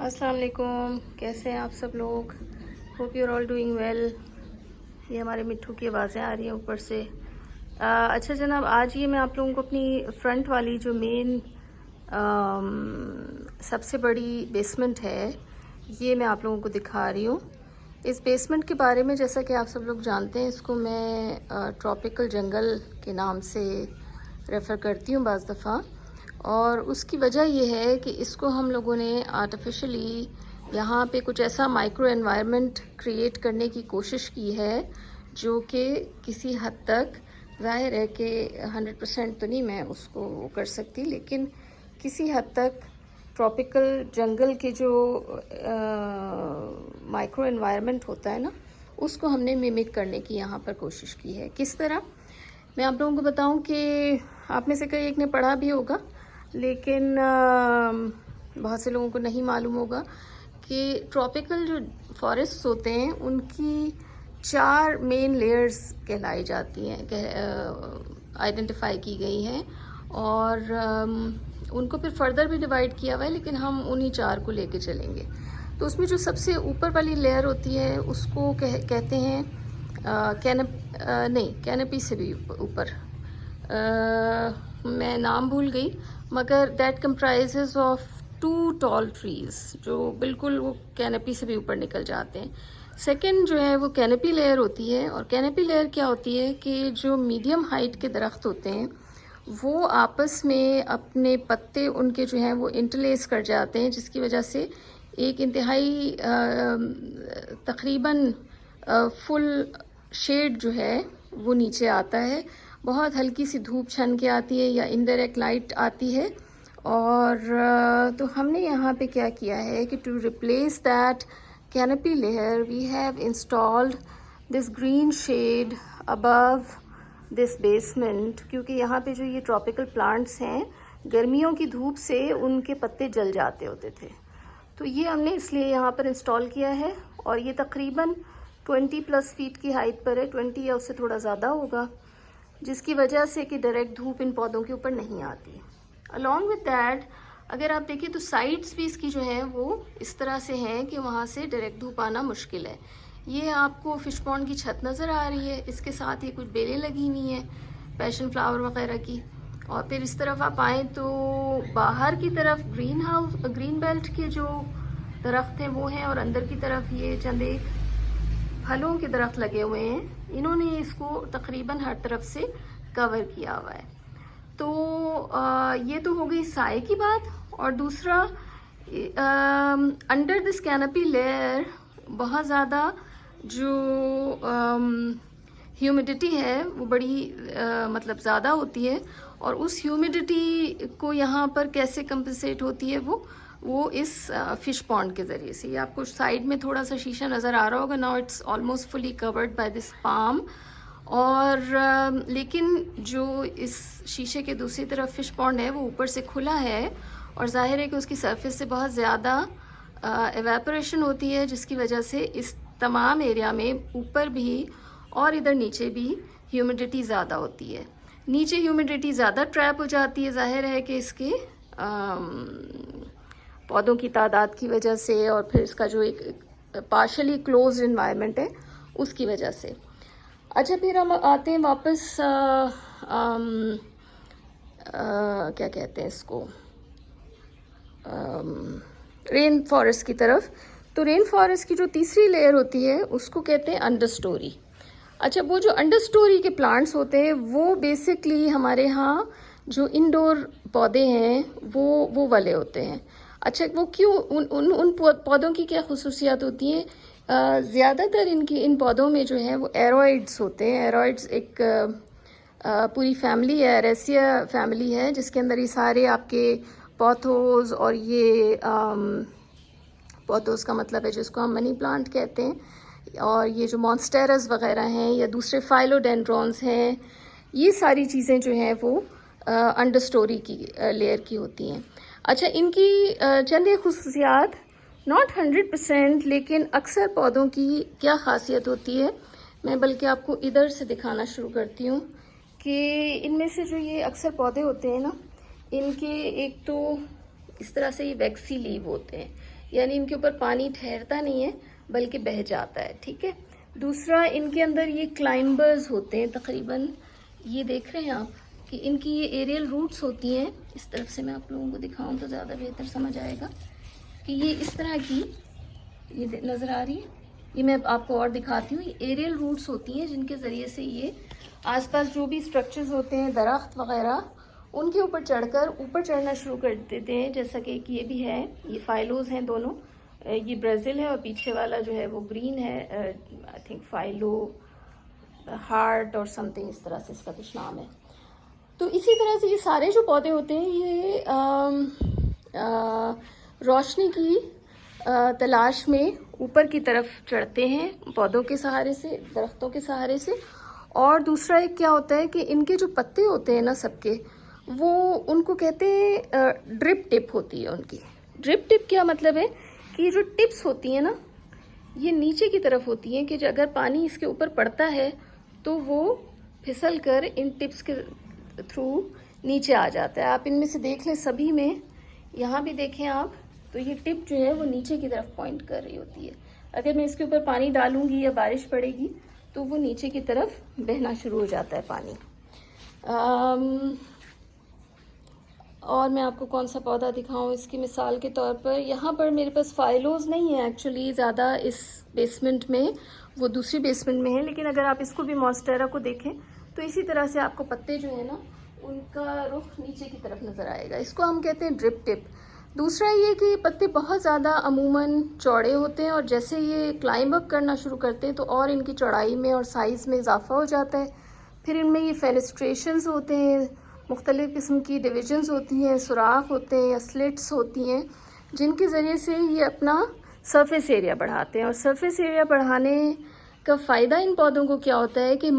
अस्सलाम वालेकुम, कैसे हैं आप सब लोग। Hope you are all doing well. ये हमारे मिट्ठू की आवाज़ें आ रही हैं ऊपर से। अच्छा जनाब, आज ये मैं आप लोगों को अपनी फ्रंट वाली जो मेन सबसे बड़ी बेसमेंट है ये मैं आप लोगों को दिखा रही हूँ। इस बेसमेंट के बारे में जैसा कि आप सब लोग जानते हैं, इसको मैं ट्रॉपिकल जंगल के नाम से रेफ़र करती हूँ बाज़ दफ़ा। और उसकी वजह यह है कि इसको हम लोगों ने आर्टिफिशियली यहाँ पे कुछ ऐसा माइक्रो एनवायरनमेंट क्रिएट करने की कोशिश की है जो कि किसी हद तक ज़ाहिर है कि 100% तो नहीं मैं उसको कर सकती, लेकिन किसी हद तक ट्रॉपिकल जंगल के जो माइक्रो एनवायरनमेंट होता है ना, उसको हमने मिमिक करने की यहाँ पर कोशिश की है। किस तरह मैं आप लोगों को बताऊं कि आप में से कई एक ने पढ़ा भी होगा, लेकिन बहुत से लोगों को नहीं मालूम होगा कि ट्रॉपिकल जो फॉरेस्ट होते हैं उनकी 4 मेन लेयर्स कहलाई जाती हैं, आइडेंटिफाई की गई हैं। और उनको फिर फर्दर भी डिवाइड किया हुआ है, लेकिन हम उन्हीं 4 को लेके चलेंगे। तो उसमें जो सबसे ऊपर वाली लेयर होती है उसको कहते हैं कैनपी से भी ऊपर, मैं नाम भूल गई, मगर that comprises of 2 tall trees जो बिल्कुल वो कैनपी से भी ऊपर निकल जाते हैं। सेकंड जो है वो कैनपी लेयर होती है। और कैनपी लेयर क्या होती है कि जो मीडियम हाइट के दरख्त होते हैं वो आपस में अपने पत्ते उनके जो हैं वो इंटरलेस कर जाते हैं, जिसकी वजह से एक इंतहाई तकरीबन फुल शेड जो है वो नीचे आता है। बहुत हल्की सी धूप छन के आती है या इनडायरेक्ट लाइट आती है। और तो हमने यहाँ पे क्या किया है कि to replace that canopy layer we have installed this green shade above this basement, क्योंकि यहाँ पे जो ये ट्रॉपिकल प्लांट्स हैं गर्मियों की धूप से उनके पत्ते जल जाते होते थे, तो ये हमने इसलिए यहाँ पर इंस्टॉल किया है। और ये तकरीबन 20+ फीट की हाइट पर है, 20 या उससे थोड़ा ज़्यादा होगा, जिसकी वजह से कि डायरेक्ट धूप इन पौधों के ऊपर नहीं आती। अलॉन्ग विद दैट अगर आप देखिए तो साइड्स भी इसकी जो है वो इस तरह से हैं कि वहाँ से डायरेक्ट धूप आना मुश्किल है। ये आपको फिश पॉन्ड की छत नज़र आ रही है, इसके साथ ही कुछ बेलें लगी हुई हैं पैशन फ्लावर वगैरह की। और फिर इस तरफ आप आएँ तो बाहर की तरफ ग्रीन बेल्ट के जो दरख्त हैं वो हैं, और अंदर की तरफ ये चंद एक फलों के दरख्त लगे हुए हैं। इन्होंने इसको तकरीबन हर तरफ से कवर किया हुआ है। तो ये तो हो गई साए की बात। और दूसरा, अंडर दिस कैनपी लेयर बहुत ज़्यादा जो ह्यूमिडिटी है वो बड़ी मतलब ज़्यादा होती है। और उस ह्यूमिडिटी को यहाँ पर कैसे कंपनसेट होती है वो इस फिश पॉन्ड के ज़रिए से। ये आपको साइड में थोड़ा सा शीशा नज़र आ रहा होगा। Now it's almost fully covered by this palm. और लेकिन जो इस शीशे के दूसरी तरफ फिश पॉन्ड है वो ऊपर से खुला है, और जाहिर है कि उसकी सरफेस से बहुत ज़्यादा एवेपोरेशन होती है, जिसकी वजह से इस तमाम एरिया में ऊपर भी और इधर नीचे भी ह्यूमिडिटी ज़्यादा होती है। नीचे ह्यूमिडिटी ज़्यादा ट्रैप हो जाती है, जाहिर है कि इसके पौधों की तादाद की वजह से, और फिर इसका जो एक पार्शली क्लोज्ड इन्वायरमेंट है उसकी वजह से। अच्छा, फिर हम आते हैं वापस क्या कहते हैं इसको, रेन फॉरेस्ट की तरफ। तो रेन फॉरेस्ट की जो तीसरी लेयर होती है उसको कहते हैं अंडर स्टोरी। अच्छा, वो जो अंडर स्टोरी के प्लांट्स होते हैं वो बेसिकली हमारे यहाँ जो इंडोर पौधे हैं वो वाले होते हैं। अच्छा, वो क्यों, उन पौधों की क्या खुसूसियात होती हैं? ज़्यादातर इन पौधों में जो है वो एरोइड्स होते हैं। एरोइड्स एक पूरी फैमिली है, एरेसिया फैमिली है, जिसके अंदर ये सारे आपके पौथोस, और ये पौथोस का मतलब है जिसको हम मनी प्लांट कहते हैं, और ये जो मॉन्स्टेरस वगैरह हैं या दूसरे फाइलोडेंड्रॉन्स हैं, ये सारी चीज़ें जो हैं वो अंडर स्टोरी की लेयर की होती हैं। अच्छा, इनकी चंद एक खुसूसियात, नॉट 100%, लेकिन अक्सर पौधों की क्या खासियत होती है, मैं बल्कि आपको इधर से दिखाना शुरू करती हूँ कि इनमें से जो ये अक्सर पौधे होते हैं ना, इनके एक तो इस तरह से ये वैक्सी लीव होते हैं, यानी इनके ऊपर पानी ठहरता नहीं है बल्कि बह जाता है। ठीक है। दूसरा, इनके अंदर ये क्लाइंबर्स होते हैं तकरीबन, ये देख रहे हैं आप कि इनकी ये एरियल रूट्स होती हैं। इस तरफ से मैं आप लोगों को दिखाऊं तो ज़्यादा बेहतर समझ आएगा कि ये इस तरह की, ये नज़र आ रही है, ये मैं आपको और दिखाती हूँ। ये एरियल रूट्स होती हैं जिनके ज़रिए से ये आसपास जो भी स्ट्रक्चर्स होते हैं, दरख्त वगैरह, उनके ऊपर चढ़कर ऊपर चढ़ना शुरू कर देते हैं। जैसा कि ये भी है, ये फाइलोज हैं दोनों, ये ब्राज़ील है और पीछे वाला जो है वो ग्रीन है, आई थिंक फाइलो हार्ट और समथिंग इस तरह से इसका कुछ नाम है। तो इसी तरह से ये सारे जो पौधे होते हैं ये रोशनी की तलाश में ऊपर की तरफ चढ़ते हैं पौधों के सहारे से, दरख्तों के सहारे से। और दूसरा एक क्या होता है कि इनके जो पत्ते होते हैं ना सबके, वो उनको कहते हैं ड्रिप टिप होती है उनकी। ड्रिप टिप क्या मतलब है कि जो टिप्स होती हैं ना, ये नीचे की तरफ होती हैं कि अगर पानी इसके ऊपर पड़ता है तो वो फिसल कर इन टिप्स के थ्रू नीचे आ जाता है। आप इनमें से देख लें, सभी में, यहाँ भी देखें आप, तो ये टिप जो है वो नीचे की तरफ पॉइंट कर रही होती है। अगर मैं इसके ऊपर पानी डालूंगी या बारिश पड़ेगी तो वो नीचे की तरफ बहना शुरू हो जाता है पानी। और मैं आपको कौन सा पौधा दिखाऊं इसकी मिसाल के तौर पर, यहाँ पर मेरे पास फाइलोज नहीं है एक्चुअली ज़्यादा इस बेसमेंट में, वो दूसरी बेसमेंट में है। लेकिन अगर आप इसको भी मॉन्स्टेरा को देखें तो इसी तरह से आपको पत्ते जो है ना उनका रुख नीचे की तरफ नज़र आएगा। इसको हम कहते हैं ड्रिप टिप। दूसरा ये कि पत्ते बहुत ज़्यादा अमूमन चौड़े होते हैं और जैसे ये क्लाइंब अप करना शुरू करते हैं तो और इनकी चौड़ाई में और साइज़ में इजाफा हो जाता है। फिर इनमें ये फेनेस्ट्रेशंस होते हैं, मुख्तलिफ़ किस्म की डिविजन्स होती हैं, सुराख होते हैं या स्लिट्स होती हैं, जिनके ज़रिए से ये अपना सरफेस एरिया बढ़ाते हैं। और सरफेस एरिया बढ़ाने का फ़ायदा इन पौधों को क्या होता है कि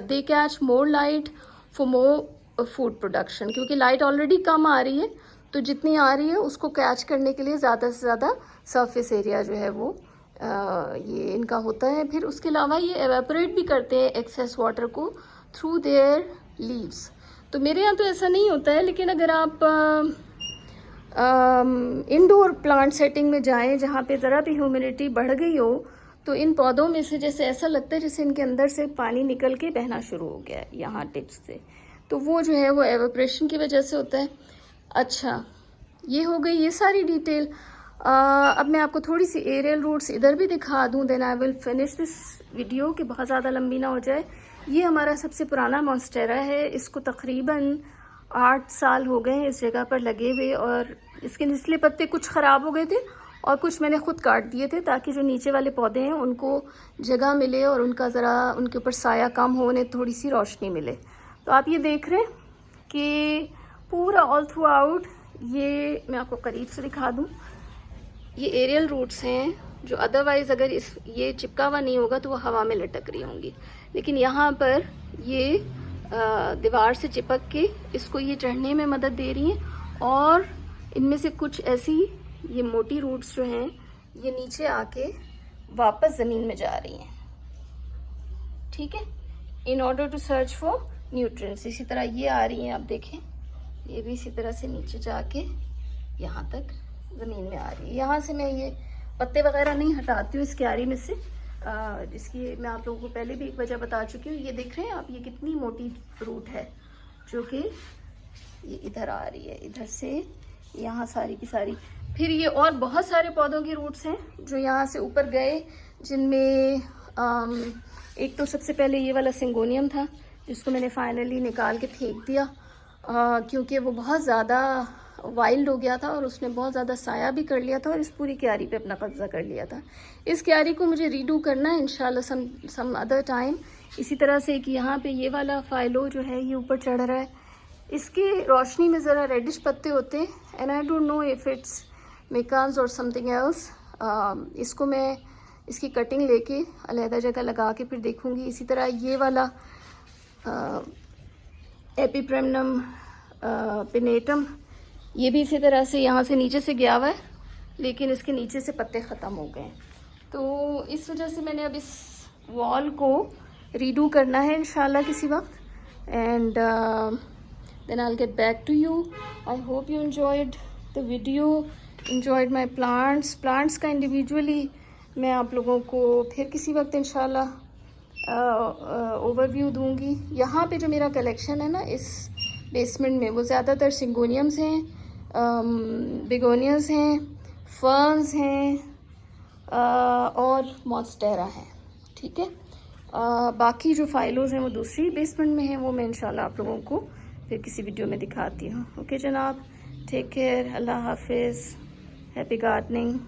they catch more light for more food production, क्योंकि लाइट ऑलरेडी कम आ रही है तो जितनी आ रही है उसको कैच करने के लिए ज़्यादा से ज़्यादा सरफेस एरिया जो है वो ये इनका होता है। फिर उसके अलावा ये एवेपोरेट भी करते हैं एक्सेस वाटर को थ्रू देयर लीव्स। तो मेरे यहाँ तो ऐसा नहीं होता है, लेकिन अगर आप इंडोर प्लांट सेटिंग में जाएं जहाँ पे ज़रा भी ह्यूमिडिटी बढ़ गई हो तो इन पौधों में से जैसे ऐसा लगता है जैसे इनके अंदर से पानी निकल के बहना शुरू हो गया है यहाँ टिप्स से, तो वो जो है वो एवेपोरेशन की वजह से होता है। अच्छा, ये हो गई ये सारी डिटेल। अब मैं आपको थोड़ी सी एरियल रूट्स इधर भी दिखा दूँ, then I will finish this video कि बहुत ज़्यादा लंबी ना हो जाए। ये हमारा सबसे पुराना मॉन्स्टेरा है, इसको तकरीबन 8 साल हो गए हैं इस जगह पर लगे हुए, और इसके निचले पत्ते कुछ ख़राब हो गए थे और कुछ मैंने खुद काट दिए थे ताकि जो नीचे वाले पौधे हैं उनको जगह मिले और उनका ज़रा उनके ऊपर साया कम हो, उन्हें थोड़ी सी रोशनी मिले। तो आप ये देख रहे हैं कि पूरा ऑल थ्रू आउट, ये मैं आपको करीब से दिखा दूँ, ये एरियल रूट्स हैं जो अदरवाइज़ अगर ये चिपका हुआ नहीं होगा तो वो हवा में लटक रही होंगी, लेकिन यहाँ पर ये दीवार से चिपक के इसको ये चढ़ने में मदद दे रही हैं। और इनमें से कुछ ऐसी ये मोटी रूट्स जो हैं ये नीचे आके वापस ज़मीन में जा रही हैं, ठीक है, in order to search for nutrients. इसी तरह ये आ रही हैं, आप देखें, ये भी इसी तरह से नीचे जाके यहाँ तक ज़मीन में आ रही है। यहाँ से मैं ये पत्ते वगैरह नहीं हटाती हूँ इस क्यारी में से, जिसकी मैं आप लोगों को पहले भी एक वजह बता चुकी हूँ। ये देख रहे हैं आप, ये कितनी मोटी रूट है जो कि ये इधर आ रही है, इधर से यहाँ सारी की सारी। फिर ये और बहुत सारे पौधों की रूट्स हैं जो यहाँ से ऊपर गए, जिनमें एक तो सबसे पहले ये वाला सिंगोनियम था जिसको मैंने फाइनली निकाल के फेंक दिया क्योंकि वो बहुत ज़्यादा वाइल्ड हो गया था और उसने बहुत ज़्यादा साया भी कर लिया था और इस पूरी क्यारी पे अपना कब्जा कर लिया था। इस क्यारी को मुझे रीडू करना है इंशाल्लाह सम अदर टाइम। इसी तरह से कि यहाँ पे ये वाला फाइलो जो है ये ऊपर चढ़ रहा है, इसके रोशनी में ज़रा रेडिश पत्ते होते हैं, and I don't know if it's मेकान्स और समथिंग एल्स। इसको मैं इसकी कटिंग लेके अलहदा जगह लगा के फिर देखूँगी। इसी तरह ये वाला एपिप्रेमनम पिनेटम, ये भी इसी तरह से यहाँ से नीचे से गया हुआ है, लेकिन इसके नीचे से पत्ते ख़त्म हो गए। तो इस वजह से मैंने अब इस वॉल को रीडू करना है इंशाल्लाह किसी वक्त, and then I will get back to you. I hope you enjoyed the video, enjoyed my plants का इंडिविजुअली मैं आप लोगों को फिर किसी वक्त इंशाल्लाह ओवरव्यू दूंगी। यहाँ पे जो मेरा कलेक्शन है ना इस बेसमेंट में, वो ज़्यादातर सिंगोनियम्स हैं, बिगोनियल्स हैं, फर्न्स हैं और मॉन्स्टेरा हैं, ठीक है। बाकी जो फाइलोज़ हैं वो दूसरी बेसमेंट में हैं, वो मैं इंशाल्लाह आप लोगों को फिर किसी वीडियो में दिखाती हूँ। ओके जनाब, टेक केयर, अल्लाह हाफिज़, हैप्पी गार्डनिंग।